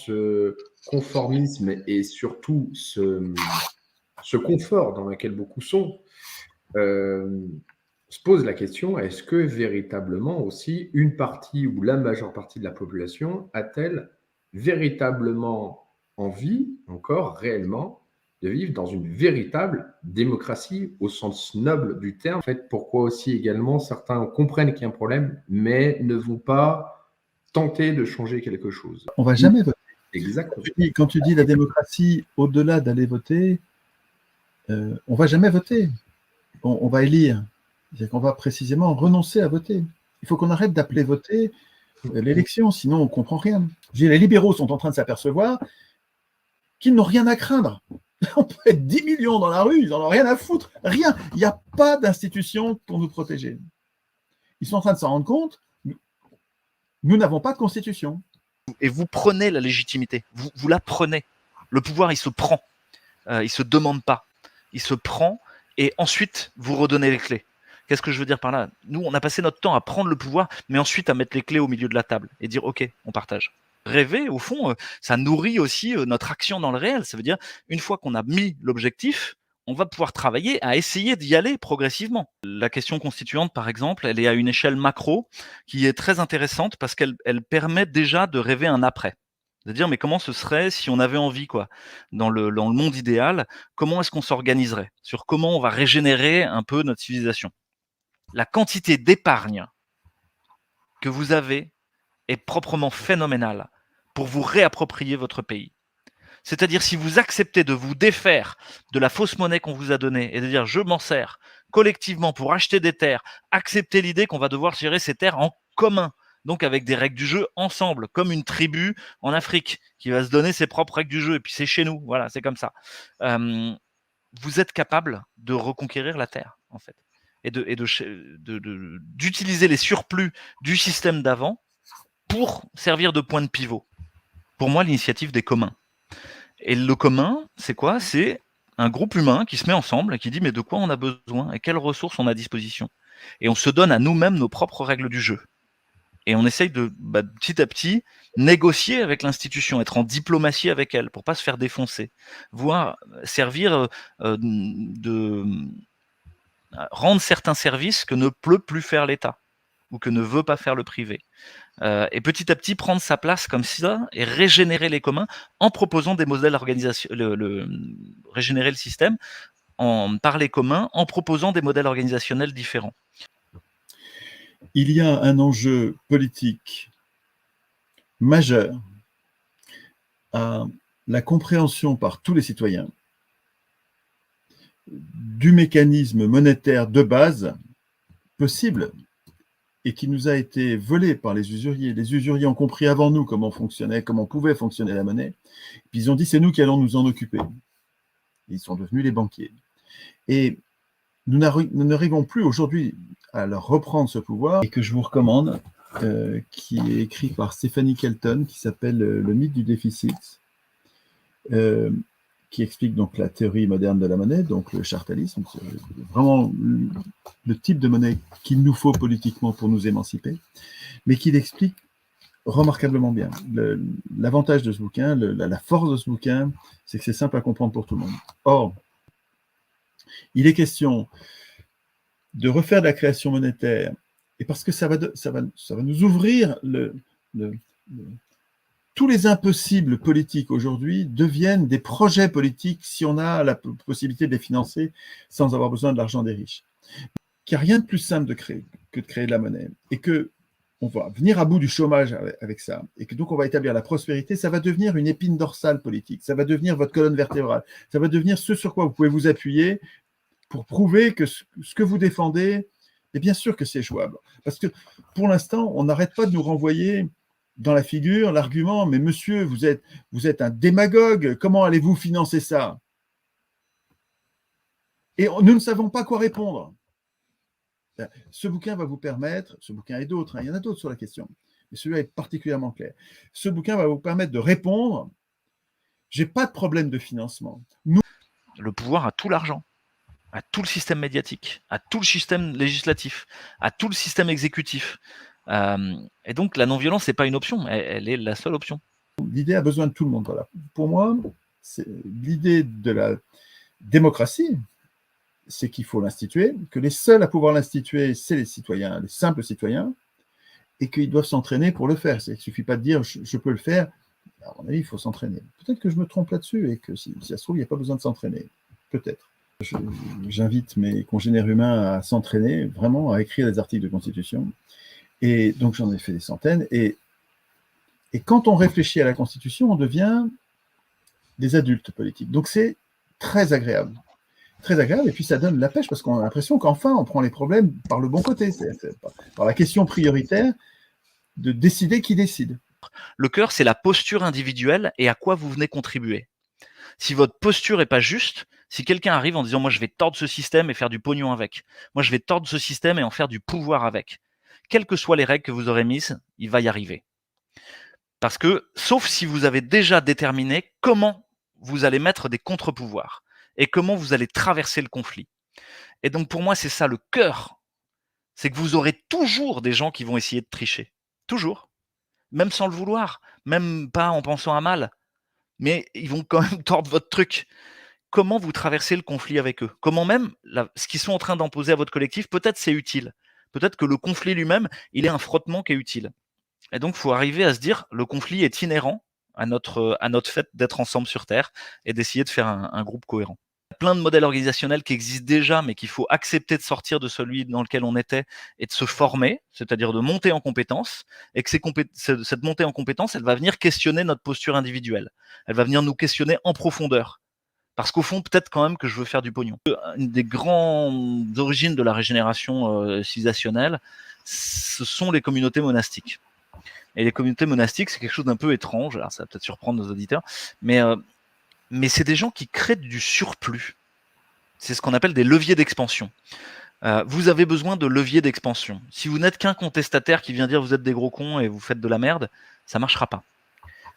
ce conformisme et surtout ce confort dans lequel beaucoup sont, se pose la question, est-ce que véritablement aussi une partie ou la majeure partie de la population a-t-elle véritablement envie, encore réellement, de vivre dans une véritable démocratie au sens noble du terme? En fait, pourquoi aussi également certains comprennent qu'il y a un problème, mais ne vont pas tenter de changer quelque chose. On ne va jamais voter. Exactement. Quand tu dis la démocratie, au-delà d'aller voter, on ne va jamais voter. On va élire. C'est-à-dire qu'on va précisément renoncer à voter. Il faut qu'on arrête d'appeler voter l'élection, sinon on ne comprend rien. Les libéraux sont en train de s'apercevoir qu'ils n'ont rien à craindre. On peut être 10 millions dans la rue, ils n'en ont rien à foutre. Rien. Il n'y a pas d'institution pour nous protéger. Ils sont en train de s'en rendre compte. Nous n'avons pas de constitution. Et vous prenez la légitimité. Vous la prenez. Le pouvoir, il se prend. Il ne se demande pas. Il se prend et ensuite, vous redonnez les clés. Qu'est-ce que je veux dire par là? Nous, on a passé notre temps à prendre le pouvoir, mais ensuite à mettre les clés au milieu de la table et dire « Ok, on partage ». Rêver, au fond, ça nourrit aussi notre action dans le réel. Ça veut dire, une fois qu'on a mis l'objectif, on va pouvoir travailler à essayer d'y aller progressivement. La question constituante, par exemple, elle est à une échelle macro qui est très intéressante parce qu'elle permet déjà de rêver un après. C'est-à-dire, mais comment ce serait si on avait envie, quoi, dans le monde idéal, comment est-ce qu'on s'organiserait? Sur comment on va régénérer un peu notre civilisation? La quantité d'épargne que vous avez est proprement phénoménale pour vous réapproprier votre pays. C'est-à-dire, si vous acceptez de vous défaire de la fausse monnaie qu'on vous a donnée et de dire je m'en sers collectivement pour acheter des terres, accepter l'idée qu'on va devoir gérer ces terres en commun, donc avec des règles du jeu ensemble, comme une tribu en Afrique qui va se donner ses propres règles du jeu, et puis c'est chez nous, voilà, c'est comme ça. Vous êtes capable de reconquérir la terre, en fait, et d'utiliser les surplus du système d'avant pour servir de point de pivot. Pour moi, l'initiative des communs. Et le commun, c'est quoi? C'est un groupe humain qui se met ensemble et qui dit mais de quoi on a besoin et quelles ressources on a à disposition. Et on se donne à nous-mêmes nos propres règles du jeu. Et on essaye de petit à petit négocier avec l'institution, être en diplomatie avec elle pour pas se faire défoncer, voire servir de rendre certains services que ne peut plus faire l'État ou que ne veut pas faire le privé. Et petit à petit prendre sa place comme ça et régénérer les communs en proposant des modèles organisationnels, régénérer le système par les communs en proposant des modèles organisationnels différents. Il y a un enjeu politique majeur à la compréhension par tous les citoyens du mécanisme monétaire de base possible et qui nous a été volé par les usuriers. Les usuriers ont compris avant nous comment fonctionnait, comment pouvait fonctionner la monnaie. Puis ils ont dit, c'est nous qui allons nous en occuper. Ils sont devenus les banquiers. Et nous n'arrivons plus aujourd'hui à leur reprendre ce pouvoir, et que je vous recommande, qui est écrit par Stephanie Kelton, qui s'appelle « Le mythe du déficit », qui explique donc la théorie moderne de la monnaie, donc le chartalisme, c'est vraiment le type de monnaie qu'il nous faut politiquement pour nous émanciper, mais qui l'explique remarquablement bien. L'avantage de ce bouquin, la force de ce bouquin, c'est que c'est simple à comprendre pour tout le monde. Or, il est question de refaire de la création monétaire, et parce que ça va nous ouvrir tous les impossibles politiques aujourd'hui deviennent des projets politiques si on a la possibilité de les financer sans avoir besoin de l'argent des riches. Il n'y a rien de plus simple que de créer de la monnaie, et qu'on va venir à bout du chômage avec ça, et que donc on va établir la prospérité. Ça va devenir une épine dorsale politique, ça va devenir votre colonne vertébrale, ça va devenir ce sur quoi vous pouvez vous appuyer pour prouver que ce que vous défendez, et bien sûr que c'est jouable. Parce que pour l'instant, on n'arrête pas de nous renvoyer dans la figure l'argument « Mais monsieur, vous êtes un démagogue, comment allez-vous financer ça ?» Et nous ne savons pas quoi répondre. Ce bouquin va vous permettre, ce bouquin et d'autres, il y en a d'autres sur la question, mais celui-là est particulièrement clair. Ce bouquin va vous permettre de répondre « J'ai pas de problème de financement. » Le pouvoir a tout l'argent, à tout le système médiatique, à tout le système législatif, à tout le système exécutif. Et donc la non-violence, c'est pas une option, elle est la seule option. L'idée a besoin de tout le monde. Voilà. Pour moi, l'idée de la démocratie, c'est qu'il faut l'instituer, que les seuls à pouvoir l'instituer, c'est les citoyens, les simples citoyens, et qu'ils doivent s'entraîner pour le faire. Il ne suffit pas de dire je peux le faire. À mon avis, il faut s'entraîner. Peut-être que je me trompe là-dessus et que si ça se trouve, il n'y a pas besoin de s'entraîner. Peut-être. J'invite mes congénères humains à s'entraîner, vraiment à écrire des articles de constitution. Et donc, j'en ai fait des centaines. Et quand on réfléchit à la Constitution, on devient des adultes politiques. Donc, c'est très agréable. Très agréable, et puis ça donne la pêche, parce qu'on a l'impression qu'enfin, on prend les problèmes par le bon côté. C'est par la question prioritaire de décider qui décide. Le cœur, c'est la posture individuelle et à quoi vous venez contribuer. Si votre posture n'est pas juste, si quelqu'un arrive en disant « moi, je vais tordre ce système et faire du pognon avec. Moi, je vais tordre ce système et en faire du pouvoir avec. » Quelles que soient les règles que vous aurez mises, il va y arriver. Parce que, sauf si vous avez déjà déterminé comment vous allez mettre des contre-pouvoirs et comment vous allez traverser le conflit. Et donc, pour moi, c'est ça le cœur. C'est que vous aurez toujours des gens qui vont essayer de tricher. Toujours. Même sans le vouloir. Même pas en pensant à mal. Mais ils vont quand même tordre votre truc. Comment vous traversez le conflit avec eux? Comment même, ce qu'ils sont en train d'imposer à votre collectif, peut-être c'est utile. Peut-être que le conflit lui-même, il est un frottement qui est utile. Et donc, il faut arriver à se dire, le conflit est inhérent à notre fait d'être ensemble sur Terre et d'essayer de faire un groupe cohérent. Il y a plein de modèles organisationnels qui existent déjà, mais qu'il faut accepter de sortir de celui dans lequel on était et de se former, c'est-à-dire de monter en compétences, et que cette montée en compétences, elle va venir questionner notre posture individuelle. Elle va venir nous questionner en profondeur. Parce qu'au fond, peut-être quand même que je veux faire du pognon. Une des grandes origines de la régénération civilisationnelle, ce sont les communautés monastiques. Et les communautés monastiques, c'est quelque chose d'un peu étrange. Alors, ça va peut-être surprendre nos auditeurs, mais c'est des gens qui créent du surplus. C'est ce qu'on appelle des leviers d'expansion. Vous avez besoin de leviers d'expansion. Si vous n'êtes qu'un contestataire qui vient dire vous êtes des gros cons et vous faites de la merde, ça marchera pas.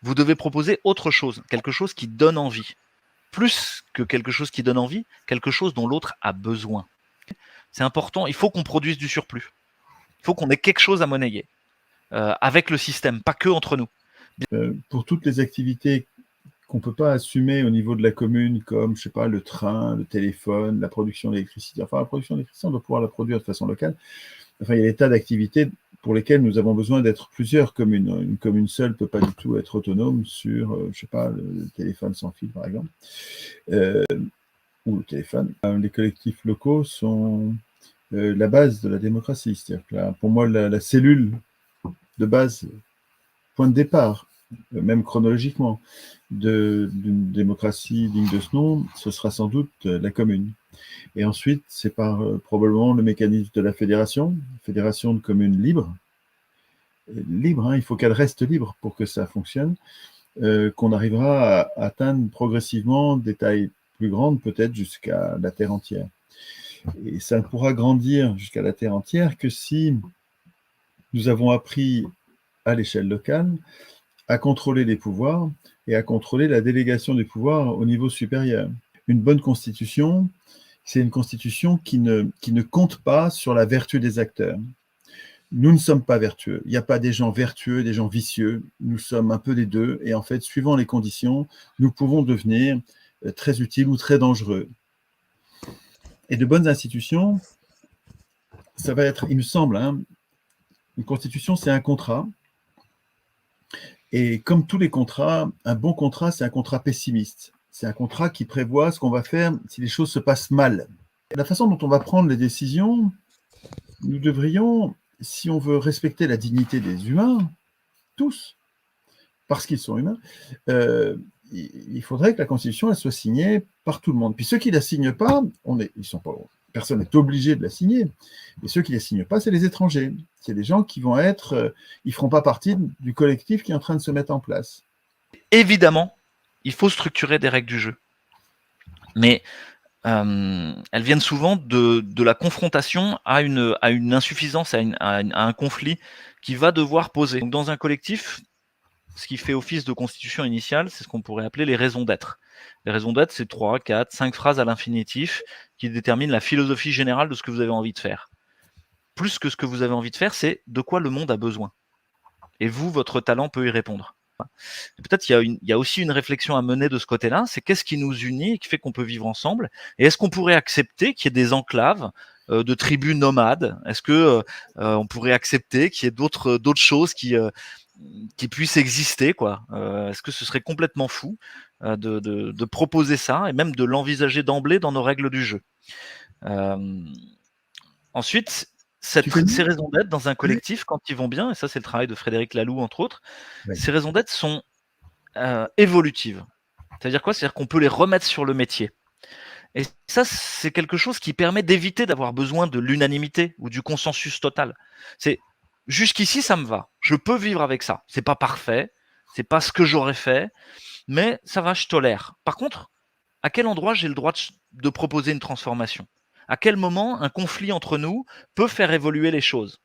Vous devez proposer autre chose, quelque chose qui donne envie. Plus que quelque chose qui donne envie, quelque chose dont l'autre a besoin. C'est important, il faut qu'on produise du surplus. Il faut qu'on ait quelque chose à monnayer. Avec le système, pas que entre nous. Pour toutes les activités qu'on ne peut pas assumer au niveau de la commune, comme, je sais pas, le train, le téléphone, la production d'électricité. Enfin, la production d'électricité, on doit pouvoir la produire de façon locale. Enfin, il y a des tas d'activités pour lesquelles nous avons besoin d'être plusieurs communes. Une commune seule ne peut pas du tout être autonome sur, je sais pas, le téléphone sans fil, par exemple, ou le téléphone. Les collectifs locaux sont la base de la démocratie. C'est-à-dire que là, pour moi, la cellule de base, point de départ, même chronologiquement, d'une démocratie digne de ce nom, ce sera sans doute la commune. Et ensuite, c'est par probablement le mécanisme de la fédération de communes libres. Libre, hein, il faut qu'elle reste libre pour que ça fonctionne, qu'on arrivera à atteindre progressivement des tailles plus grandes, peut-être jusqu'à la terre entière. Et ça ne pourra grandir jusqu'à la terre entière que si nous avons appris à l'échelle locale à contrôler les pouvoirs et à contrôler la délégation des pouvoirs au niveau supérieur. Une bonne constitution, c'est une constitution qui ne compte pas sur la vertu des acteurs. Nous ne sommes pas vertueux. Il n'y a pas des gens vertueux, des gens vicieux. Nous sommes un peu des deux. Et en fait, suivant les conditions, nous pouvons devenir très utiles ou très dangereux. Et de bonnes institutions, ça va être, il me semble, hein, une constitution, c'est un contrat. Et comme tous les contrats, un bon contrat, c'est un contrat pessimiste. C'est un contrat qui prévoit ce qu'on va faire si les choses se passent mal. La façon dont on va prendre les décisions, nous devrions, si on veut respecter la dignité des humains, tous, parce qu'ils sont humains, il faudrait que la Constitution elle soit signée par tout le monde. Puis ceux qui ne la signent pas, personne n'est obligé de la signer. Et ceux qui ne la signent pas, c'est les étrangers. C'est des gens qui vont être, ils ne feront pas partie du collectif qui est en train de se mettre en place. Évidemment, il faut structurer des règles du jeu. Mais elles viennent souvent de la confrontation à une insuffisance, à un conflit qui va devoir poser. Donc, dans un collectif, ce qui fait office de constitution initiale, c'est ce qu'on pourrait appeler les raisons d'être. Les raisons d'être, c'est 3, 4, 5 phrases à l'infinitif qui déterminent la philosophie générale de ce que vous avez envie de faire. Plus que ce que vous avez envie de faire, c'est de quoi le monde a besoin. Et vous, votre talent peut y répondre. Et peut-être il y a aussi une réflexion à mener de ce côté-là, c'est qu'est-ce qui nous unit et qui fait qu'on peut vivre ensemble, et est-ce qu'on pourrait accepter qu'il y ait des enclaves de tribus nomades? Est-ce que on pourrait accepter qu'il y ait d'autres choses qui puissent exister, quoi? Est-ce que ce serait complètement fou de proposer ça et même de l'envisager d'emblée dans nos règles du jeu? Ensuite, ces raisons d'être dans un collectif, quand ils vont bien, et ça c'est le travail de Frédéric Laloux entre autres, Oui. ces raisons d'être sont évolutives. C'est-à-dire quoi? C'est-à-dire qu'on peut les remettre sur le métier. Et ça, c'est quelque chose qui permet d'éviter d'avoir besoin de l'unanimité ou du consensus total. C'est jusqu'ici, ça me va. Je peux vivre avec ça. C'est pas parfait, c'est pas ce que j'aurais fait, mais ça va, je tolère. Par contre, à quel endroit j'ai le droit de proposer une transformation? À quel moment un conflit entre nous peut faire évoluer les choses?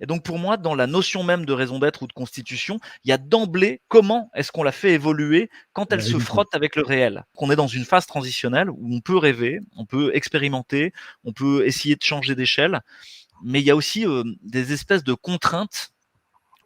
Et donc pour moi, dans la notion même de raison d'être ou de constitution, il y a d'emblée comment est-ce qu'on la fait évoluer quand elle se frotte avec le réel. Qu'on est dans une phase transitionnelle où on peut rêver, on peut expérimenter, on peut essayer de changer d'échelle, mais il y a aussi des espèces de contraintes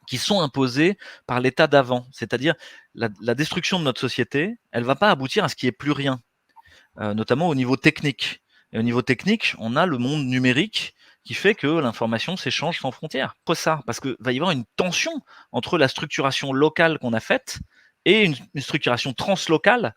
qui sont imposées par l'état d'avant. C'est-à-dire la destruction de notre société, elle va pas aboutir à ce qu'il n'y ait plus rien, notamment au niveau technique. Et au niveau technique, on a le monde numérique qui fait que l'information s'échange sans frontières. Pour ça, parce qu'il va y avoir une tension entre la structuration locale qu'on a faite et une structuration translocale,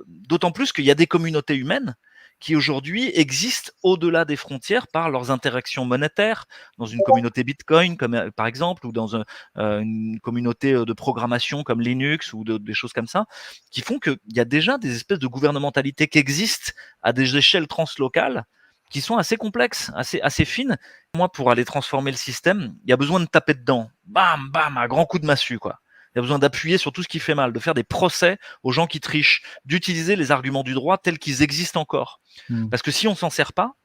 d'autant plus qu'il y a des communautés humaines qui aujourd'hui existent au-delà des frontières par leurs interactions monétaires, dans une communauté Bitcoin, comme, par exemple, ou dans une communauté de programmation comme Linux ou des choses comme ça, qui font qu'il y a déjà des espèces de gouvernementalités qui existent à des échelles translocales, qui sont assez complexes, assez fines. Moi, pour aller transformer le système, il y a besoin de taper dedans. Bam, bam, à grands coups de massue, quoi. Il y a besoin d'appuyer sur tout ce qui fait mal, de faire des procès aux gens qui trichent, d'utiliser les arguments du droit tels qu'ils existent encore. Parce que si on s'en sert pas,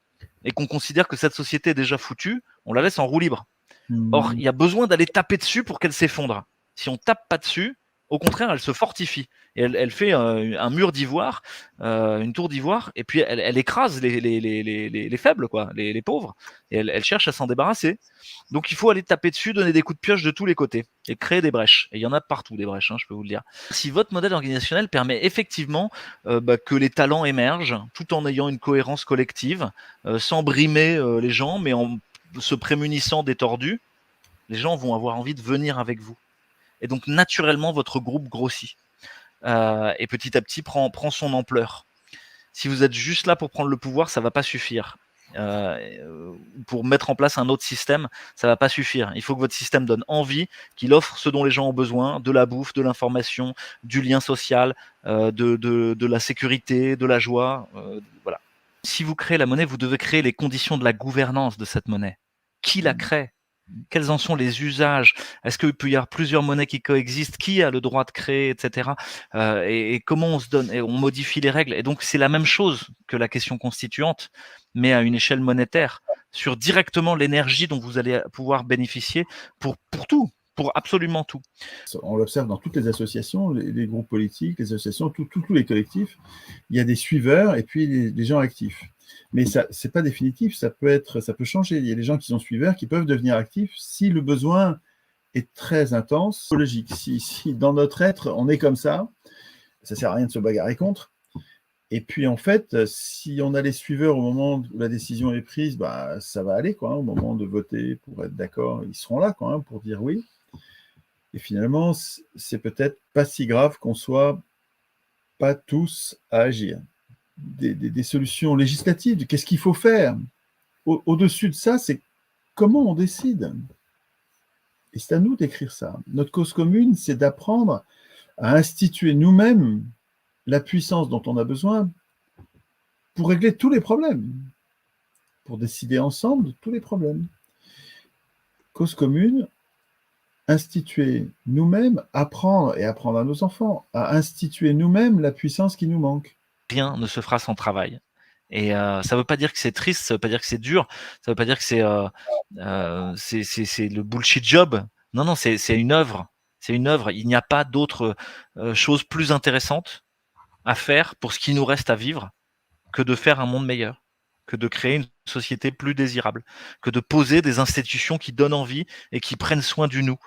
et qu'on considère que cette société est déjà foutue, on la laisse en roue libre. Or, il y a besoin d'aller taper dessus pour qu'elle s'effondre. Si on tape pas dessus, au contraire, elle se fortifie. Et elle fait un mur d'ivoire, une tour d'ivoire, et puis elle écrase les faibles, quoi, les pauvres. Et elle cherche à s'en débarrasser. Donc il faut aller taper dessus, donner des coups de pioche de tous les côtés, et créer des brèches. Et il y en a partout, des brèches, je peux vous le dire. Si votre modèle organisationnel permet effectivement que les talents émergent, tout en ayant une cohérence collective, sans brimer les gens, mais en se prémunissant des tordus, les gens vont avoir envie de venir avec vous. Et donc naturellement, votre groupe grossit. Et petit à petit prend son ampleur. Si vous êtes juste là pour prendre le pouvoir, ça va pas suffire. Pour mettre en place un autre système, ça va pas suffire. Il faut que votre système donne envie, qu'il offre ce dont les gens ont besoin, de la bouffe, de l'information, du lien social, de la sécurité, de la joie. Voilà. Si vous créez la monnaie, vous devez créer les conditions de la gouvernance de cette monnaie. Qui la crée ? Quels en sont les usages? Est-ce qu'il peut y avoir plusieurs monnaies qui coexistent? Qui a le droit de créer, etc. Et comment on se donne et on modifie les règles? Et donc c'est la même chose que la question constituante, mais à une échelle monétaire, sur directement l'énergie dont vous allez pouvoir bénéficier pour tout, pour absolument tout. On l'observe dans toutes les associations, les groupes politiques, les associations, tous les collectifs. Il y a des suiveurs et puis des gens actifs. Mais ça, c'est pas définitif, ça peut changer. Il y a des gens qui sont suiveurs qui peuvent devenir actifs si le besoin est très intense, logique. Si dans notre être, on est comme ça sert à rien de se bagarrer contre. Et puis en fait, si on a les suiveurs au moment où la décision est prise, ça va aller, quoi. Au moment de voter pour être d'accord, ils seront là, quoi, pour dire oui. Et finalement, c'est peut-être pas si grave qu'on soit pas tous à agir. Des solutions législatives, qu'est-ce qu'il faut faire? Au-dessus de ça, c'est comment on décide. Et c'est à nous d'écrire ça. Notre cause commune, c'est d'apprendre à instituer nous-mêmes la puissance dont on a besoin pour régler tous les problèmes, pour décider ensemble de tous les problèmes. Cause commune, instituer nous-mêmes, apprendre à nos enfants, à instituer nous-mêmes la puissance qui nous manque. Rien ne se fera sans travail. Et ça ne veut pas dire que c'est triste, ça ne veut pas dire que c'est dur, ça ne veut pas dire que c'est le bullshit job. Non, c'est une œuvre. C'est une œuvre. Il n'y a pas d'autre chose plus intéressante à faire pour ce qui nous reste à vivre que de faire un monde meilleur, que de créer une société plus désirable, que de poser des institutions qui donnent envie et qui prennent soin du nous.